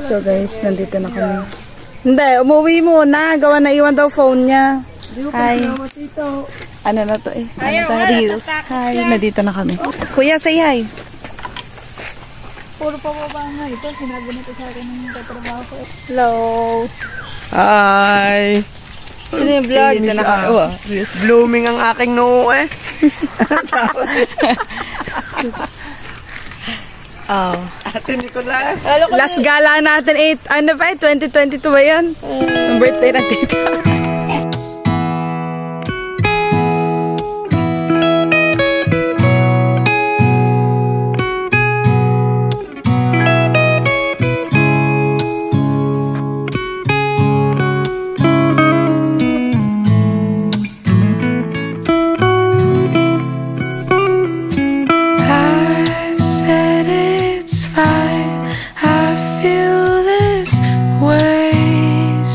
So guys, nandito na kami. Hindi, umuwi muna. Gawa na iwan daw phone niya. Hi. Ano na to eh? Ano to? Reels. Hi, nandito na kami. Kuya, say hi. Puro pa ba nga ito? Sinabi na ito sa akin ng katrabaho ko. Hello. Hi. Ano yung vlog? Dito na kami. Blooming ang aking noo eh. Oh. Ate Nicola. Last gala natin 2022 ba yan? Ang birthday na tita.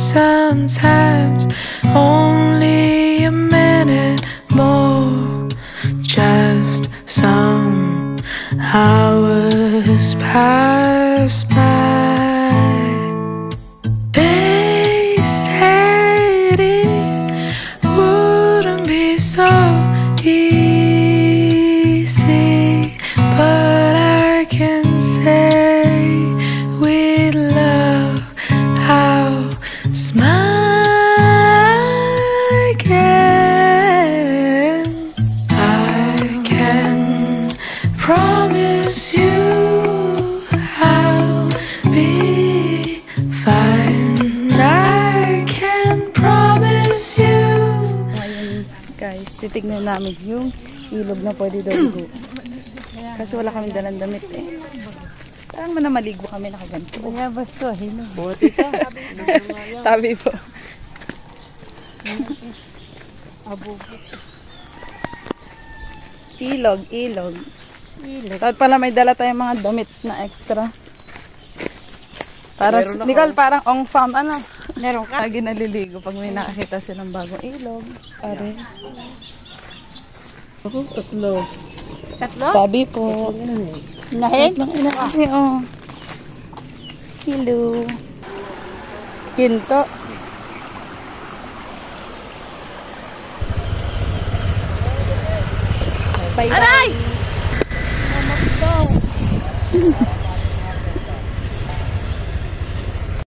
Sometimes only a minute more, just some hours pass by. They said it wouldn't be so easy, but I can say with love how smile again. I can promise you I'll be fine. I can promise you. Ngayon guys, titignan namin yung ilog na pwede daw ligo. Kasi wala kami dalang damit eh. Parang man na maligo kami nakaganto. Kaya basta, hino. Buti ka. Tabi po. Ilog. Dapat pala may dala tayong mga damit na extra. Para, Nicole, parang on farm, ano? Meron ka? Lagi naliligo pag may nakakita silang bagong ilog. Pare. Ako, tatlo. Tatlo? Tabi po. Inahin? Lang inahin, oh. Hello. Ginto. Bye-bye. Aray!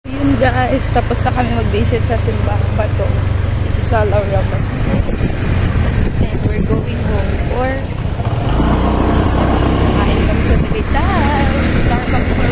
Yun guys, tapos na kami mag-visit sa Simbang Bato dito sa Laura Bato. And we're going home or kain kami sa Twitter. Starbucks for